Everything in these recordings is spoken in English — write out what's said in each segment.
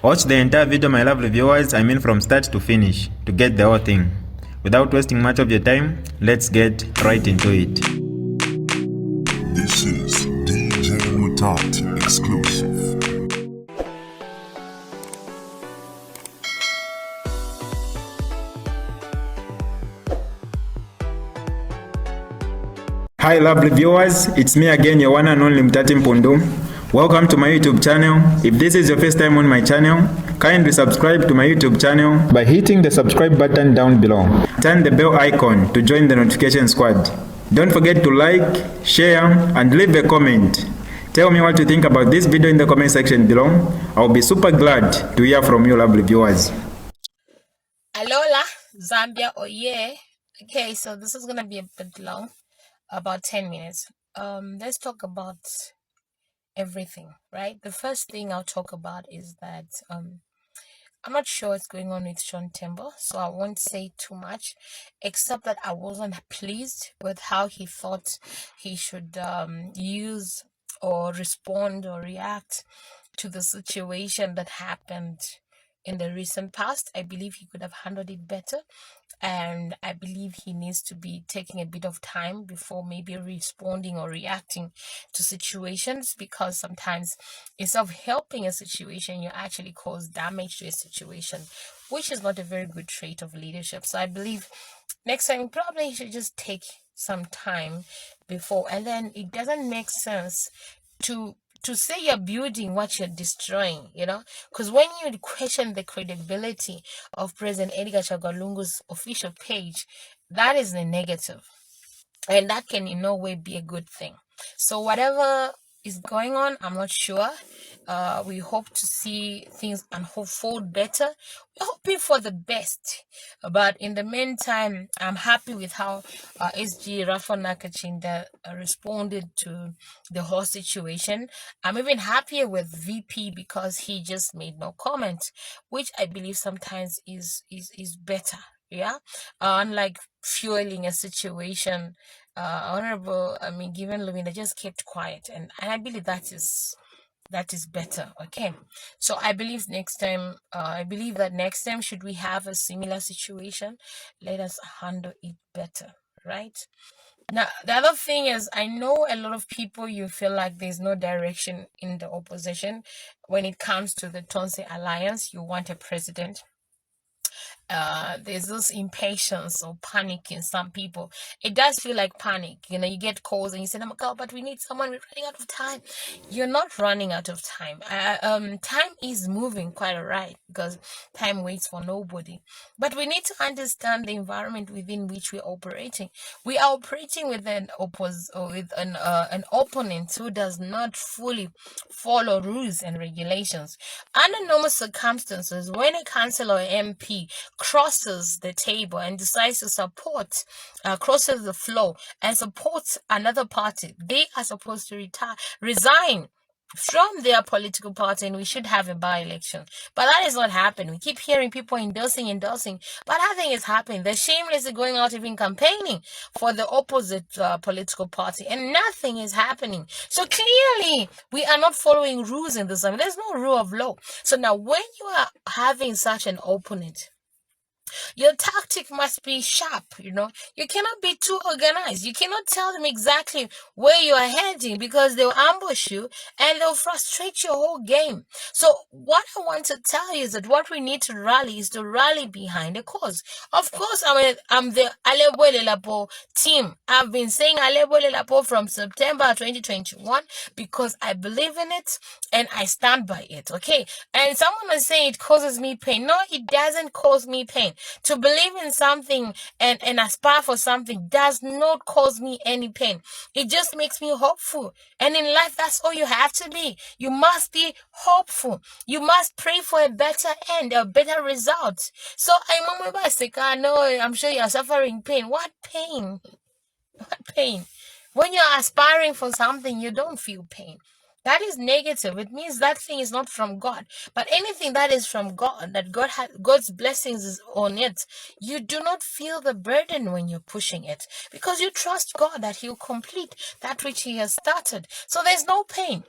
Watch the entire video, my lovely viewers, from start to finish, to get the whole thing. Without wasting much of your time, let's get right into it. This is DJ Mutati exclusive. Hi lovely viewers, it's me again, your one and only Mutati Mpundu. Welcome to my YouTube channel. If this is your first time on my channel, kindly subscribe to my YouTube channel by hitting the subscribe button down below. Turn the bell icon to join the notification squad. Don't forget to like, share, and leave a comment. Tell me what you think about this video in the comment section below. I'll be super glad to hear from you lovely viewers. Alola, Zambia, oh yeah. Okay, so this is gonna be a bit long, about 10 minutes. Let's talk about everything, right? The first thing I'll talk about is that I'm not sure what's going on with Tembo, so I won't say too much, except that I wasn't pleased with how he thought he should use or respond or react to the situation that happened in the recent past. I believe he could have handled it better, and I believe he needs to be taking a bit of time before maybe responding or reacting to situations, because sometimes instead of helping a situation, you actually cause damage to a situation, which is not a very good trait of leadership. So I believe next time probably he should just take some time before, and then it doesn't make sense to say you're building what you're destroying, because when you question the credibility of President Edgar Lungu's official page, that is a negative, and that can in no way be a good thing. So whatever is going on, I'm not sure. We hope to see things unfold better. We're hoping for the best, but in the meantime, I'm happy with how SG Rafa Nakachinda responded to the whole situation. I'm even happier with VP because he just made no comment, which I believe sometimes is better. Yeah, unlike fueling a situation, given Lumina just kept quiet, and I believe that is better. Okay, so I believe that next time, should we have a similar situation, let us handle it better, right? Now, the other thing is, I know a lot of people, you feel like there's no direction in the opposition when it comes to the Tonse Alliance. You want a president. There's this impatience or panic in some people. It does feel like panic. You get calls and you say, "Oh my God, but we need someone. We're running out of time." You're not running out of time. Time is moving quite alright, because time waits for nobody. But we need to understand the environment within which we're operating. We are operating with an opponent who does not fully follow rules and regulations. Under normal circumstances, when a councillor or MP crosses the table and decides to support, crosses the floor and supports another party, they are supposed to resign from their political party, and we should have a by-election. But that is not happening. We keep hearing people endorsing, but nothing is happening. They're shamelessly going out even campaigning for the opposite political party, and nothing is happening. So clearly, we are not following rules in this. There's no rule of law. So now, when you are having such an opponent, your tactic must be sharp. You cannot be too organized. You cannot tell them exactly where you are heading, because they'll ambush you and they'll frustrate your whole game. So what I want to tell you is that what we need to rally is to rally behind a cause. Of course, I'm the Alebole Lapo team. I've been saying Alebole Lapo from September 2021 because I believe in it and I stand by it. Okay. And someone is saying it causes me pain. No, it doesn't cause me pain. To believe in something and aspire for something does not cause me any pain. It just makes me hopeful. And in life, that's all you have to be. You must be hopeful. You must pray for a better end, a better result. So I'm sure you're suffering pain. What pain? What pain? When you're aspiring for something, you don't feel pain. That is negative. It means that thing is not from God. But anything that is from God, that God's blessings is on it, you do not feel the burden when you're pushing it, because you trust God that He'll complete that which He has started. So there's no pain.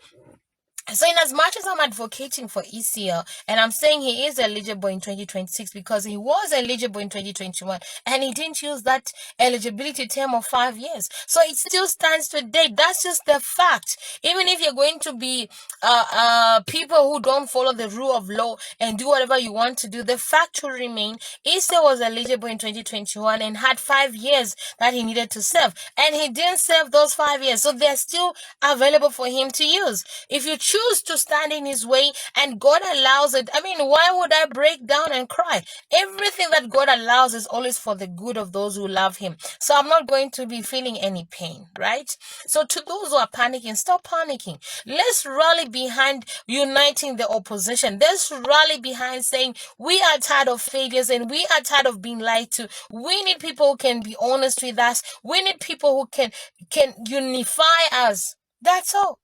So in as much as I'm advocating for ECL and I'm saying he is eligible in 2026 because he was eligible in 2021 and he didn't use that eligibility term of 5 years. So it still stands today. That's just the fact. Even if you're going to be people who don't follow the rule of law and do whatever you want to do, the fact will remain ECL was eligible in 2021 and had 5 years that he needed to serve. And he didn't serve those 5 years. So they're still available for him to use. If you choose to stand in his way and God allows it, I mean, why would I break down and cry? Everything that God allows is always for the good of those who love him. So I'm not going to be feeling any pain, right? So to those who are panicking, stop panicking. Let's rally behind uniting the opposition. Let's rally behind saying we are tired of failures and we are tired of being lied to. We need people who can be honest with us. We need people who can unify us. That's all.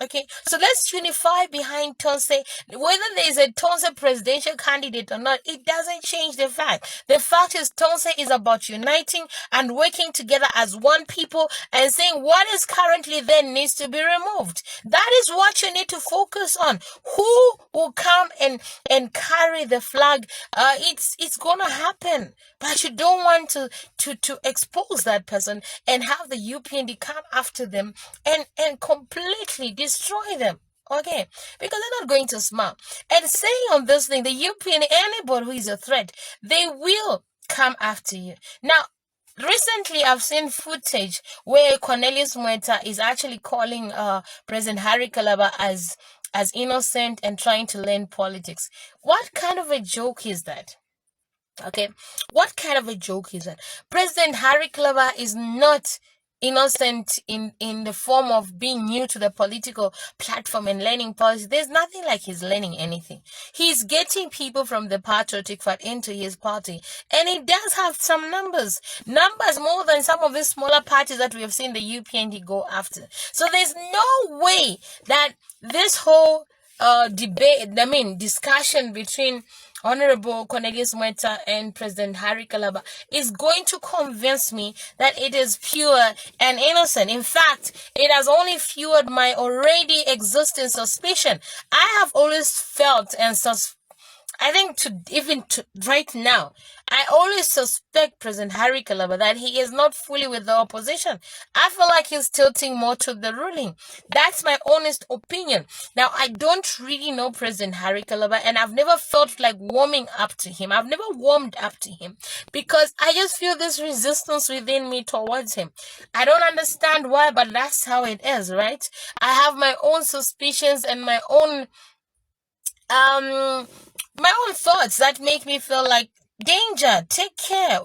Okay, so let's unify behind Tonse. Whether there is a Tonse presidential candidate or not, it doesn't change the fact. The fact is Tonse is about uniting and working together as one people and saying what is currently there needs to be removed. That is what you need to focus on. Who will come and carry the flag? It's gonna happen, but you don't want to expose that person and have the UPND come after them and completely destroy them. Okay, because they're not going to smile. And saying on this thing, the UPND, anybody who is a threat, they will come after you. Now, recently, I've seen footage where Cornelius Mweta is actually calling President Harry Kalaba as innocent and trying to learn politics. What kind of a joke is that? Okay, what kind of a joke is that? President Harry Kalaba is not innocent in the form of being new to the political platform and learning policy. There's nothing like he's learning anything. He's getting people from the patriotic front into his party, and he does have some numbers more than some of the smaller parties that we have seen the UPND go after. So there's no way that this whole discussion between Honorable Cornelius Mweta and President Harry Kalaba is going to convince me that it is pure and innocent. In fact, it has only fueled my already existing suspicion. I have always felt and I think right now, I always suspect President Harry Kalaba that he is not fully with the opposition. I feel like he's tilting more to the ruling. That's my honest opinion. Now, I don't really know President Harry Kalaba, and I've never felt like warming up to him. I've never warmed up to him because I just feel this resistance within me towards him. I don't understand why, but that's how it is, right? I have my own suspicions and my own thoughts that make me feel like danger, take care,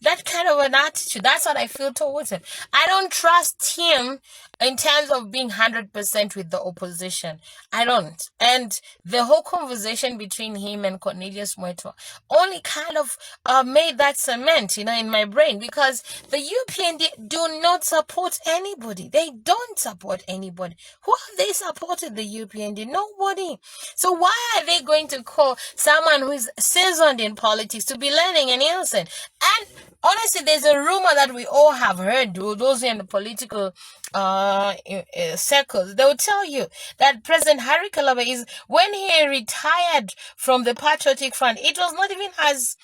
that kind of an attitude. That's what I feel towards him. I don't trust him in terms of being 100% with the opposition. I don't. And the whole conversation between him and Cornelius Mweta only kind of made that cement, in my brain, because the UPND do not support anybody. They don't support anybody. Who have they supported the UPND? Nobody. So why are they going to call someone who is seasoned in politics to be learning and innocent? And honestly, there's a rumor that we all have heard, those in the political circles. They will tell you that President Harry Kalaba is, when he retired from the Patriotic Front, it was not even as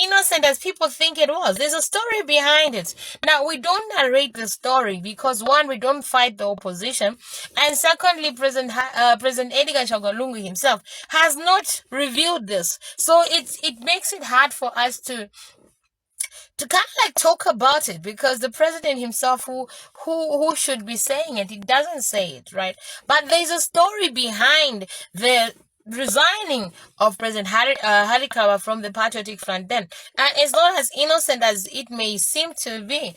innocent as people think it was. There's a story behind it. Now, we don't narrate the story because, one, we don't fight the opposition, and secondly, President Edgar Lungu himself has not revealed this. So it makes it hard for us to kind of like talk about it, because the president himself, who should be saying it, he doesn't say it, right? But there's a story behind the resigning of President Harry Kalaba from the Patriotic Front then. And it's not as innocent as it may seem to be.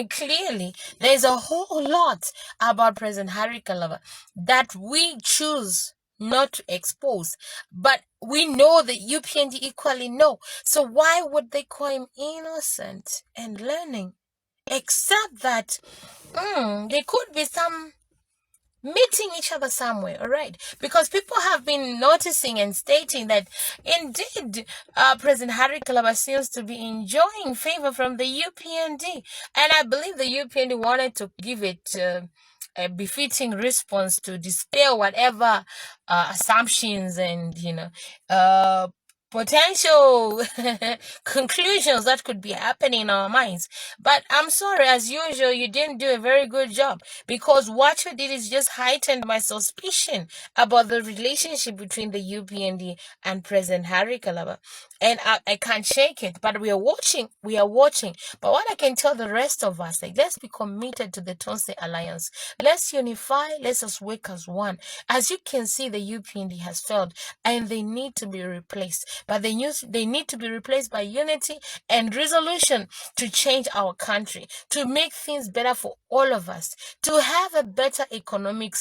Clearly, there's a whole lot about President Harry Kalaba that we choose not to expose, but we know the UPND equally know. So why would they call him innocent and learning? Except that there could be some meeting each other somewhere, all right? Because people have been noticing and stating that indeed President Harry Kalaba seems to be enjoying favor from the UPND, and I believe the UPND wanted to give it a befitting response to dispel whatever assumptions and potential conclusions that could be happening in our minds. But I'm sorry, as usual, you didn't do a very good job, because what you did is just heightened my suspicion about the relationship between the UPND and President Harry Kalaba. And I can't shake it, but we are watching. But what I can tell the rest of us, like, let's be committed to the Tonse Alliance. Let's unify. Let us work as one. As you can see, the UPND has failed, and they need to be replaced. But they need to be replaced by unity and resolution to change our country, to make things better for all of us, to have a better economic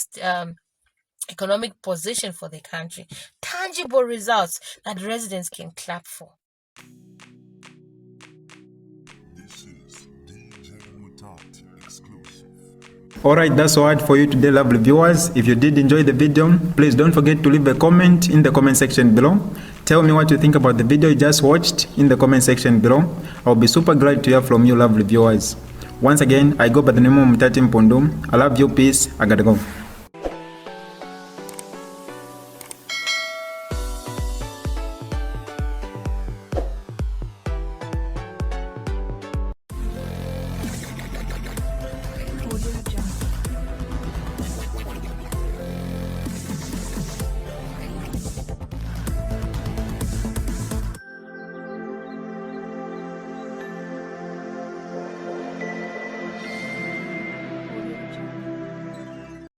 position for the country, tangible results that residents can clap for. This is DJ Mutati exclusive. Alright, that's all for you today, lovely viewers. If you did enjoy the video, please don't forget to leave a comment in the comment section below. Tell me what you think about the video you just watched in the comment section below. I'll be super glad to hear from you, lovely viewers. Once again, I go by the name of Mutati Mpundu. I love you, peace, I gotta go.